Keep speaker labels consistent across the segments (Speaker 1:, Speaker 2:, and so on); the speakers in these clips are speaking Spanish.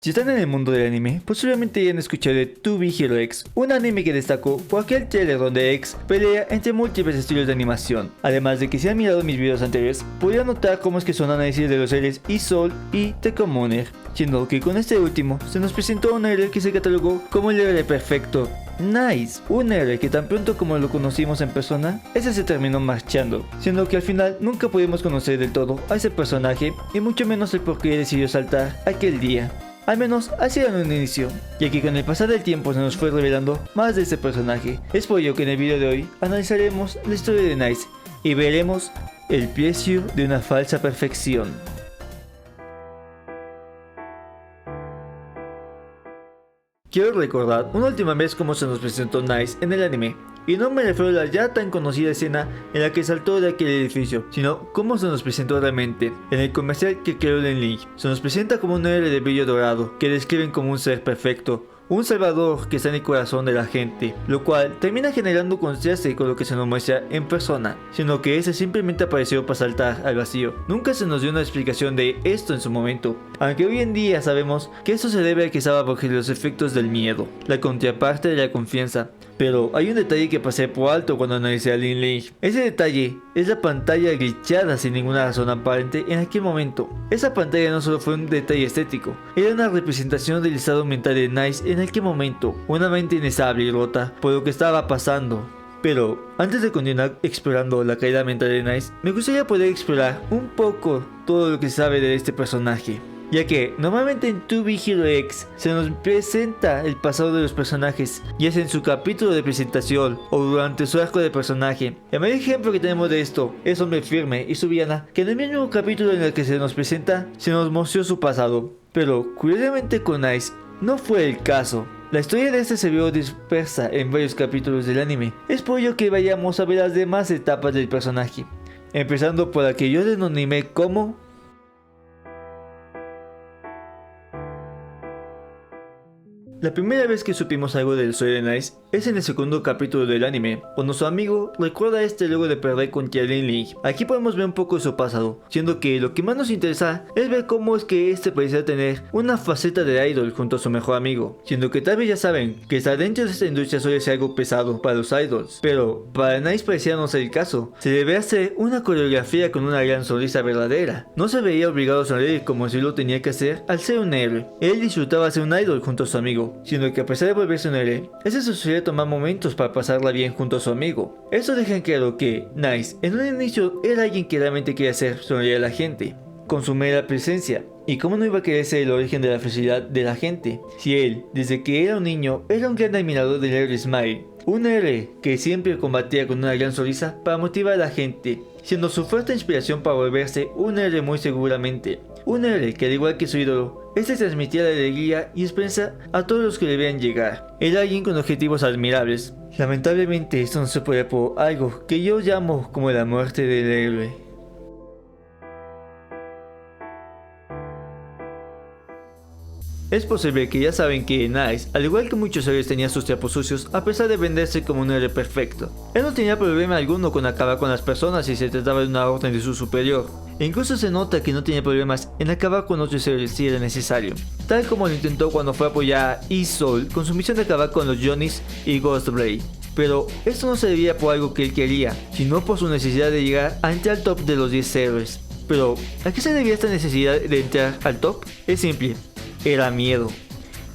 Speaker 1: Si están en el mundo del anime, posiblemente hayan escuchado de To Be Hero X, un anime que destacó por aquel trailer donde X pelea entre múltiples estilos de animación. Además de que si han mirado mis videos anteriores, podrían notar cómo es que son análisis de los héroes Isol y Tekomoner, siendo que con este último se nos presentó un héroe que se catalogó como el héroe perfecto, Nice, un héroe que tan pronto como lo conocimos en persona, ese se terminó marchando, siendo que al final nunca pudimos conocer del todo a ese personaje y mucho menos el por qué decidió saltar aquel día. Al menos así era en un inicio, ya que con el pasar del tiempo se nos fue revelando más de ese personaje. Es por ello que en el video de hoy analizaremos la historia de Nice y veremos el precio de una falsa perfección. Quiero recordar una última vez cómo se nos presentó Nice en el anime, y no me refiero a la ya tan conocida escena en la que saltó de aquel edificio, sino cómo se nos presentó realmente. En el comercial que creó Len Link, se nos presenta como un héroe de brillo dorado, que describen como un ser perfecto, un salvador que está en el corazón de la gente, lo cual termina generando contraste con lo que se nos muestra en persona, sino que ese simplemente apareció para saltar al vacío. Nunca se nos dio una explicación de esto en su momento, aunque hoy en día sabemos que esto se debe a que estaba bajo los efectos del miedo, la contraparte de la confianza. Pero hay un detalle que pasé por alto cuando analicé a Len Link. Ese detalle es la pantalla glitchada sin ninguna razón aparente en aquel momento. Esa pantalla no solo fue un detalle estético, era una representación del estado mental de Nice en aquel momento, una mente inestable y rota por lo que estaba pasando. Pero antes de continuar explorando la caída mental de Nice, me gustaría poder explorar un poco todo lo que se sabe de este personaje, ya que normalmente en To Be Hero X se nos presenta el pasado de los personajes, ya sea en su capítulo de presentación o durante su arco de personaje. El mayor ejemplo que tenemos de esto es Hombre Firme y su villana, que en el mismo capítulo en el que se nos presenta se nos mostró su pasado. Pero curiosamente con Nice no fue el caso. La historia de este se vio dispersa en varios capítulos del anime. Es por ello que vayamos a ver las demás etapas del personaje, empezando por la que yo denominé como la primera vez que supimos algo del historia de Nice es en el segundo capítulo del anime, cuando su amigo recuerda a este luego de perder contra Len Link. Aquí podemos ver un poco de su pasado, siendo que lo que más nos interesa es ver cómo es que este parecía tener una faceta de idol junto a su mejor amigo, siendo que tal vez ya saben que estar dentro de esta industria suele ser algo pesado para los idols, pero para Nice parecía no ser el caso. Se debe hacer una coreografía con una gran sonrisa verdadera. No se veía obligado a sonreír como si lo tenía que hacer al ser un héroe. Él disfrutaba ser un idol junto a su amigo, siendo que a pesar de volverse un héroe, ese se solía tomar momentos para pasarla bien junto a su amigo. Esto deja en claro que Nice en un inicio era alguien que realmente quería hacer sonreír a la gente, con su mera presencia. ¿Y cómo no iba a querer ser el origen de la felicidad de la gente? Si él, desde que era un niño, era un gran admirador del héroe Smile, un héroe que siempre combatía con una gran sonrisa para motivar a la gente, siendo su fuerte inspiración para volverse un héroe muy seguramente. Un héroe que al igual que su ídolo, este transmitía la alegría y esperanza a todos los que le vean llegar. Era alguien con objetivos admirables. Lamentablemente esto no se puede por algo que yo llamo como la muerte del héroe. Es posible que ya saben que Nice, al igual que muchos héroes, tenía sus trapos sucios a pesar de venderse como un héroe perfecto. Él no tenía problema alguno con acabar con las personas si se trataba de una orden de su superior. E incluso se nota que no tenía problemas en acabar con otros héroes si era necesario, tal como lo intentó cuando fue a apoyar a Isol con su misión de acabar con los Johnnies y Ghost Blade. Pero esto no se debía por algo que él quería, sino por su necesidad de llegar a entrar al top de los 10 héroes. Pero, ¿a qué se debía esta necesidad de entrar al top? Es simple. Era miedo.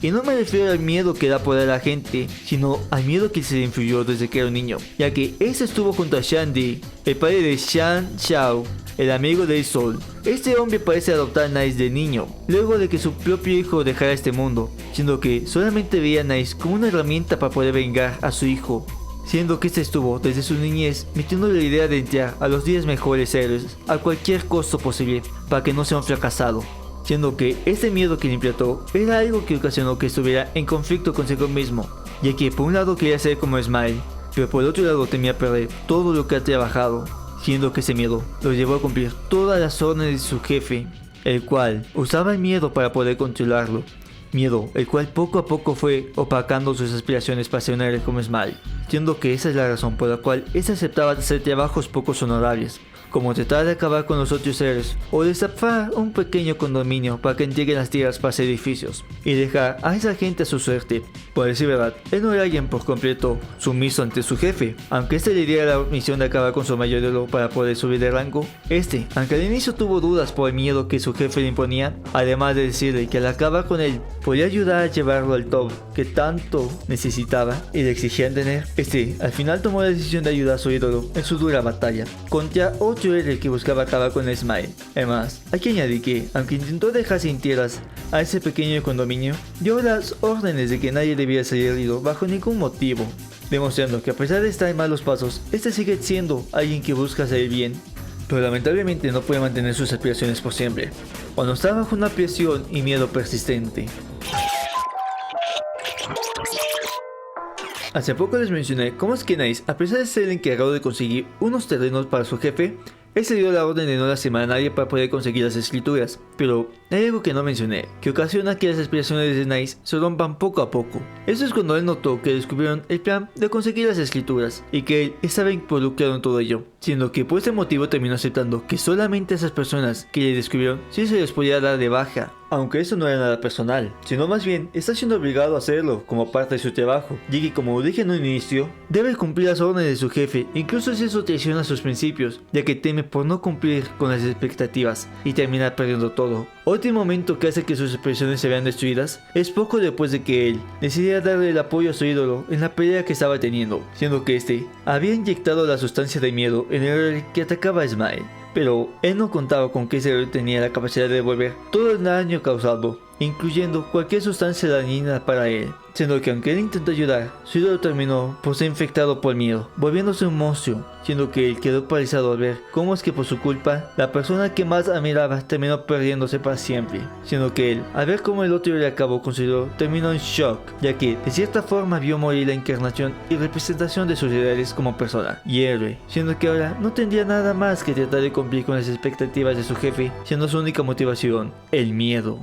Speaker 1: Y no me refiero al miedo que da poder a la gente, sino al miedo que se le influyó desde que era un niño, ya que este estuvo junto a Shandy, el padre de Shan Xiao, el amigo de Isol. Este hombre parece adoptar a Nice de niño, luego de que su propio hijo dejara este mundo, siendo que solamente veía a Nice como una herramienta para poder vengar a su hijo, siendo que este estuvo desde su niñez metiéndole la idea de entrar a los 10 mejores héroes a cualquier costo posible para que no sea un fracasado. Siendo que ese miedo que le implantó era algo que ocasionó que estuviera en conflicto consigo mismo, ya que por un lado quería ser como Smile, pero por el otro lado temía perder todo lo que ha trabajado, siendo que ese miedo lo llevó a cumplir todas las órdenes de su jefe, el cual usaba el miedo para poder controlarlo, miedo el cual poco a poco fue opacando sus aspiraciones para ser un héroe como Smile, siendo que esa es la razón por la cual él aceptaba hacer trabajos poco honorables, como tratar de acabar con los otros seres o destapar un pequeño condominio para que entreguen las tierras para hacer edificios y dejar a esa gente a su suerte. Por decir verdad, él no era alguien por completo sumiso ante su jefe, aunque este le diera la misión de acabar con su mayor ídolo para poder subir de rango. Aunque al inicio tuvo dudas por el miedo que su jefe le imponía, además de decirle que al acabar con él podía ayudar a llevarlo al top que tanto necesitaba y le exigían tener, al final tomó la decisión de ayudar a su ídolo en su dura batalla contra otro héroe que buscaba acabar con Smile. Además, hay que añadir que, aunque intentó dejar sin tierras a ese pequeño condominio, dio las órdenes de que nadie debía salir herido bajo ningún motivo, demostrando que a pesar de estar en malos pasos, sigue siendo alguien que busca hacer el bien, pero lamentablemente no puede mantener sus aspiraciones por siempre, cuando está bajo una presión y miedo persistente. Hace poco les mencioné cómo es que Nice, a pesar de ser el encargado de conseguir unos terrenos para su jefe, él se dio la orden de no lastimar a nadie para poder conseguir las escrituras. Pero hay algo que no mencioné, que ocasiona que las aspiraciones de Nice se rompan poco a poco. Eso es cuando él notó que descubrieron el plan de conseguir las escrituras y que él estaba involucrado en todo ello, siendo que por ese motivo terminó aceptando que solamente a esas personas que le descubrieron sí se les podía dar de baja. Aunque eso no era nada personal, sino más bien está siendo obligado a hacerlo como parte de su trabajo, ya que como dije en un inicio, debe cumplir las órdenes de su jefe, incluso si eso traiciona sus principios, ya que teme por no cumplir con las expectativas y terminar perdiendo todo. Otro momento que hace que sus expresiones se vean destruidas es poco después de que él decidiera darle el apoyo a su ídolo en la pelea que estaba teniendo, siendo que había inyectado la sustancia de miedo en el héroe que atacaba a Smile. Pero él no contaba con que ese héroe tenía la capacidad de devolver todo el daño causado, incluyendo cualquier sustancia dañina para él, siendo que aunque él intentó ayudar, su ídolo terminó por ser infectado por miedo, volviéndose un monstruo, siendo que él quedó paralizado al ver cómo es que por su culpa, la persona que más admiraba terminó perdiéndose para siempre, siendo que él, al ver cómo el otro le acabó con su ídolo, terminó en shock, ya que de cierta forma vio morir la encarnación y representación de sus ideales como persona y héroe, siendo que ahora no tendría nada más que tratar de cumplir con las expectativas de su jefe, siendo su única motivación el miedo.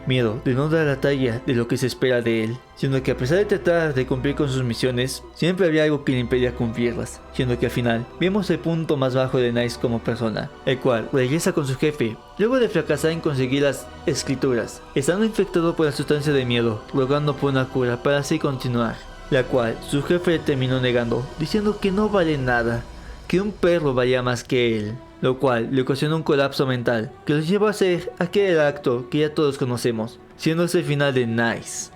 Speaker 1: Miedo de no dar la talla de lo que se espera de él, siendo que a pesar de tratar de cumplir con sus misiones, siempre había algo que le impedía cumplirlas, siendo que al final vemos el punto más bajo de Nice como persona, el cual regresa con su jefe, luego de fracasar en conseguir las escrituras, estando infectado por la sustancia de miedo, rogando por una cura para así continuar, la cual su jefe terminó negando, diciendo que no vale nada, que un perro valía más que él, lo cual le ocasionó un colapso mental que los llevó a hacer aquel acto que ya todos conocemos, siendo ese el final de Nice.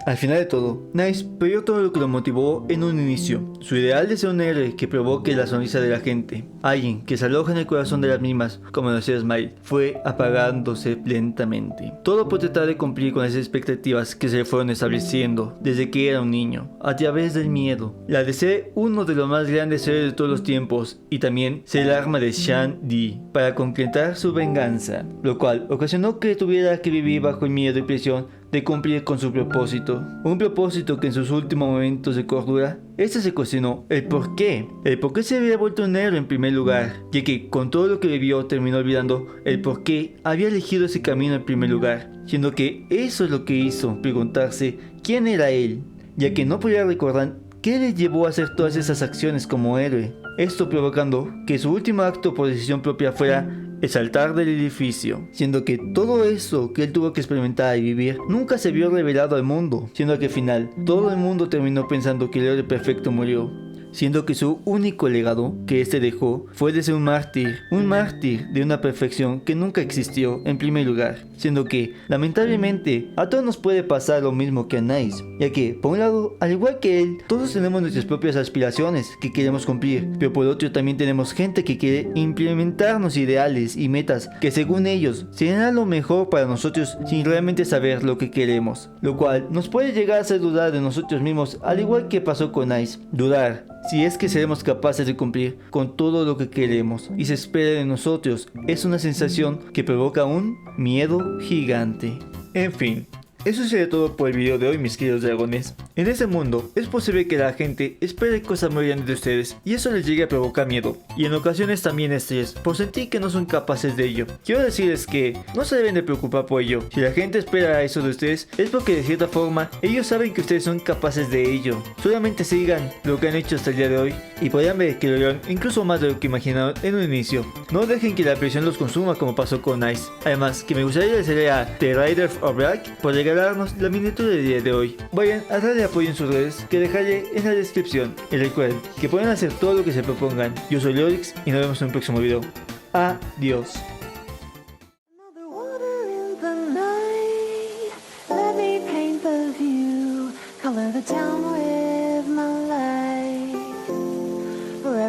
Speaker 1: Al final de todo, Nice perdió todo lo que lo motivó en un inicio, su ideal de ser un héroe que provoque la sonrisa de la gente, alguien que se aloja en el corazón de las mismas, como lo hacía Smile, fue apagándose lentamente. Todo por tratar de cumplir con las expectativas que se le fueron estableciendo desde que era un niño, a través del miedo, la de ser uno de los más grandes héroes de todos los tiempos y también ser el arma de Shang-Di para concretar su venganza, lo cual ocasionó que tuviera que vivir bajo el miedo y presión de cumplir con su propósito. Un propósito que en sus últimos momentos de cordura, se cuestionó el por qué se había vuelto un héroe en primer lugar, ya que con todo lo que vivió terminó olvidando el por qué había elegido ese camino en primer lugar, siendo que eso es lo que hizo preguntarse quién era él, ya que no podía recordar qué le llevó a hacer todas esas acciones como héroe, esto provocando que su último acto por decisión propia fuera el saltar del edificio, siendo que todo eso que él tuvo que experimentar y vivir nunca se vio revelado al mundo, siendo que al final todo el mundo terminó pensando que el héroe perfecto murió, siendo que su único legado que dejó fue de ser un mártir de una perfección que nunca existió en primer lugar, siendo que lamentablemente a todos nos puede pasar lo mismo que a Nice, ya que por un lado, al igual que él, todos tenemos nuestras propias aspiraciones que queremos cumplir, pero por otro también tenemos gente que quiere implementarnos ideales y metas que según ellos serán lo mejor para nosotros sin realmente saber lo que queremos, lo cual nos puede llegar a hacer dudar de nosotros mismos, al igual que pasó con Nice, dudar si es que seremos capaces de cumplir con todo lo que queremos y se espera de nosotros. Es una sensación que provoca un miedo gigante. En fin, Eso sería todo por el video de hoy, mis queridos dragones. En este mundo es posible que la gente espere cosas muy grandes de ustedes y eso les llegue a provocar miedo y en ocasiones también estrés por sentir que no son capaces de ello. Quiero decirles que no se deben de preocupar por ello. Si la gente espera eso de ustedes es porque de cierta forma ellos saben que ustedes son capaces de ello. Solamente sigan lo que han hecho hasta el día de hoy y podrán ver que lograron incluso más de lo que imaginaron en un inicio. No dejen que la presión los consuma como pasó con Nice. Además, que me gustaría agradecerle a The Rider of Black por regalarnos la miniatura del día de hoy. Vayan a darle apoyo en sus redes que dejaré en la descripción. Y recuerden que pueden hacer todo lo que se propongan. Yo soy Lorix y nos vemos en un próximo video. Adiós.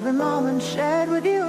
Speaker 2: Every moment shared with you